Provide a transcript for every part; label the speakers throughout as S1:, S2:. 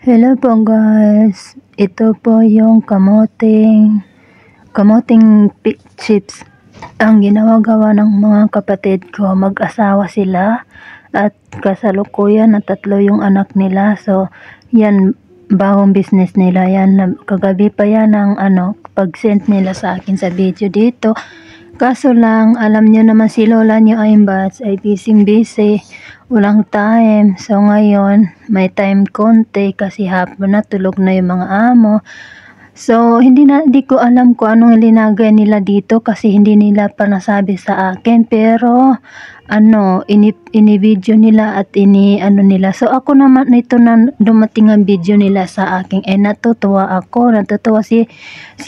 S1: Hello po guys, ito po yung kamoting chips. Ang ginawa-gawa ng mga kapatid ko, mag-asawa sila at kasalukuyan na 3 yung anak nila. So yan, bagong business nila yan. Kagabi pa yan ang pag-send nila sa akin sa video dito. Kaso lang, alam niyo naman si Lola niyo Aimbats ay busy, walang time. So ngayon, may time konti kasi hapon na, tulog na yung mga amo. So hindi ko alam kung anong linagay nila dito kasi hindi nila pa nasabi sa akin. Pero ini-video nila at nila. So ako naman, ito na dumating ang video nila sa akin. Natutuwa ako, natutuwa si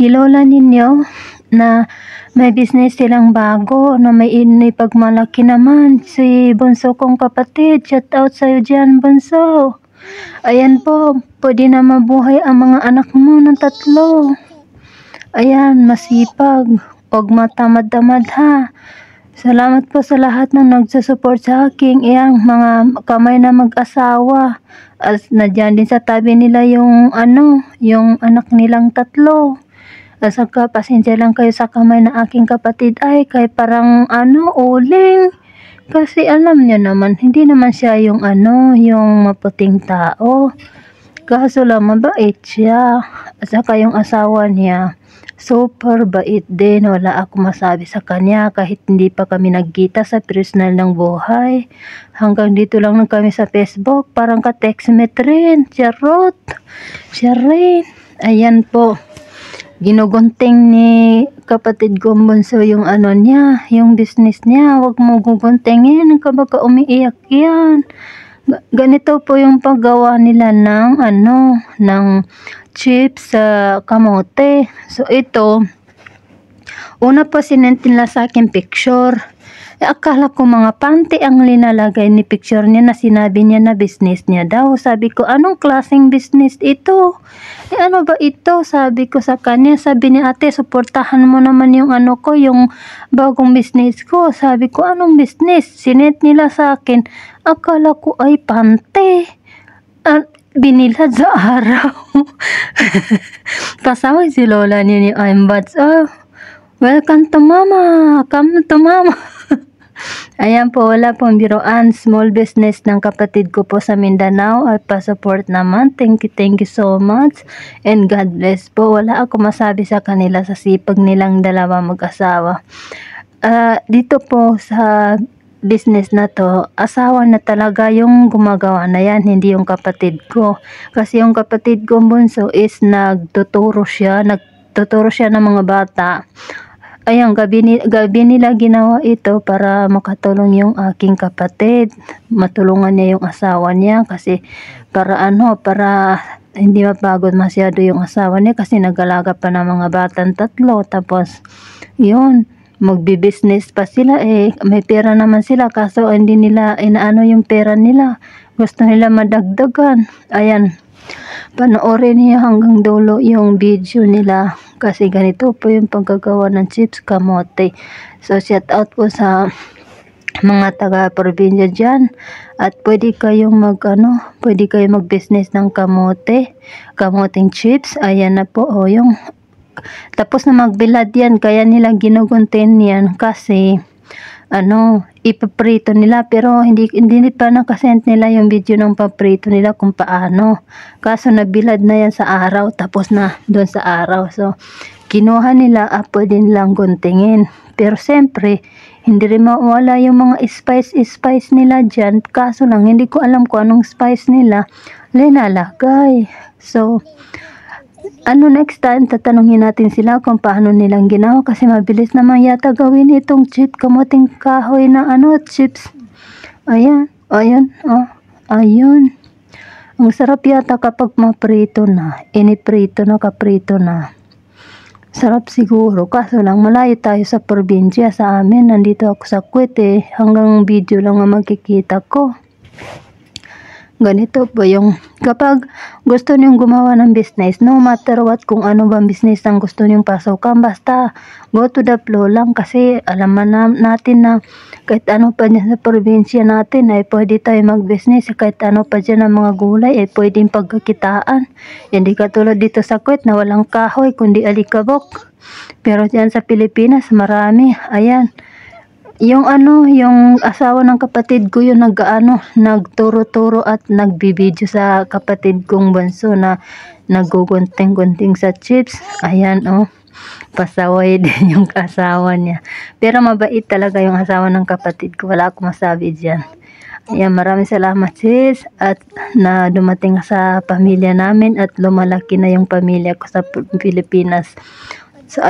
S1: Lola ninyo na may business silang bago na may pagmalaki naman. Si bunso kong kapatid, shout out sa'yo dyan, bunso. Ayan po, pwede na mabuhay ang mga anak mo ng 3. Ayan, masipag, huwag matamad-tamad ha. Salamat po sa lahat ng nagsusupport sa akin. Iyang mga kamay na mag-asawa. As nadyan din sa tabi nila yung anak nilang 3. Saka pasensya lang kayo sa kamay na aking kapatid ay kay parang uling. Kasi alam niyo naman, hindi naman siya yung maputing tao. Kaso lang mabait siya. Saka yung asawa niya, super bait din. Wala ako masabi sa kanya kahit hindi pa kami nagkita sa personal ng buhay. Hanggang dito lang kami sa Facebook. Parang ka-textmate rin. Charot. Siya rin. Ayan po. Ginugunting ni kapatid ko bunso yung niya, yung business niya. Huwag mo guguntingin, baka umiiyak yan. Ganito po yung paggawa nila ng chips sa kamote. So ito, una po sinend nila sa akin picture. Akala ko mga panty ang linalagay ni picture niya na sinabi niya na business niya daw. Sabi ko, anong klaseng business ito? Ano ba ito? Sabi ko sa kanya. Sabi niya, ate, suportahan mo naman yung yung bagong business ko. Sabi ko, anong business? Sinend nila sa akin. Akala ko ay panty. Binilad sa araw. Kasama si Lola niya ni Aimbats. Welcome to mama. Come to mama. Ayan po, wala pong biroan. Small business ng kapatid ko po sa Mindanao at pa-support naman. Thank you so much. And God bless po. Wala ako masabi sa kanila sa sipag nilang dalawa mag-asawa. Dito po sa business na to, asawa na talaga yung gumagawa na yan, hindi yung kapatid ko. Kasi yung kapatid ko bunso is nagtuturo siya ng mga bata. Ayan, gabi nila ginawa ito para makatulong yung aking kapatid. Matulungan niya yung asawa niya kasi para hindi mapagod masyado yung asawa niya kasi nag-alaga pa ng mga batang 3. Tapos, yun, magbi-business pa sila. May pera naman sila kaso hindi nila inaano yung pera nila. Gusto nila madagdagan. Ayan. Panoorin niyo hanggang dulo yung video nila kasi ganito po yung paggagawa ng chips kamote. So shout out po sa mga taga-probinsya dyan at pwede kayong mag-business ng kamoting chips. Ayan na po yung tapos na magbilad yan, kaya nila ginuguntin yan kasi ipaprito nila, pero hindi pa nakasend nila yung video ng paprito nila kung paano. Kaso nabilad na yan sa araw, tapos na doon sa araw. So kinuha nila, pwede nilang guntingin. Pero siyempre hindi rin mawala yung mga spice nila dyan. Kaso lang hindi ko alam kung anong spice nila linalagay. So next time tatanungin natin sila kung paano nilang ginawa kasi mabilis naman yata gawin itong chip kamoting kahoy na chips. Ayan. Ang sarap yata kapag maprito na, kaprito na. Sarap siguro, kaso lang malayo tayo sa probinsya. Sa amin, nandito ako sa Kuwait hanggang video lang ang magkikita ko. Ganito po yung kapag gusto niyong gumawa ng business, no matter what, kung ano bang business ang gusto niyong pasukan, basta go to the flow lang kasi alam natin na kahit ano pa dyan sa probinsya natin ay pwede tayo mag-business. Kahit ano pa dyan ng mga gulay ay pwedeng pagkakitaan. Hindi katulad dito sa Kuwait na walang kahoy kundi alikabok. Pero dyan sa Pilipinas marami. Ayan. Yung asawa ng kapatid ko yung nagturo-turo at nagbibideo sa kapatid kong bunso na nagugunting-gunting sa chips. Ayan, oh. Pasaway din yung asawa niya. Pero mabait talaga yung asawa ng kapatid ko. Wala akong masabi dyan. Ayan, maraming salamat sis. At na dumating sa pamilya namin at lumalaki na yung pamilya ko sa Pilipinas. So,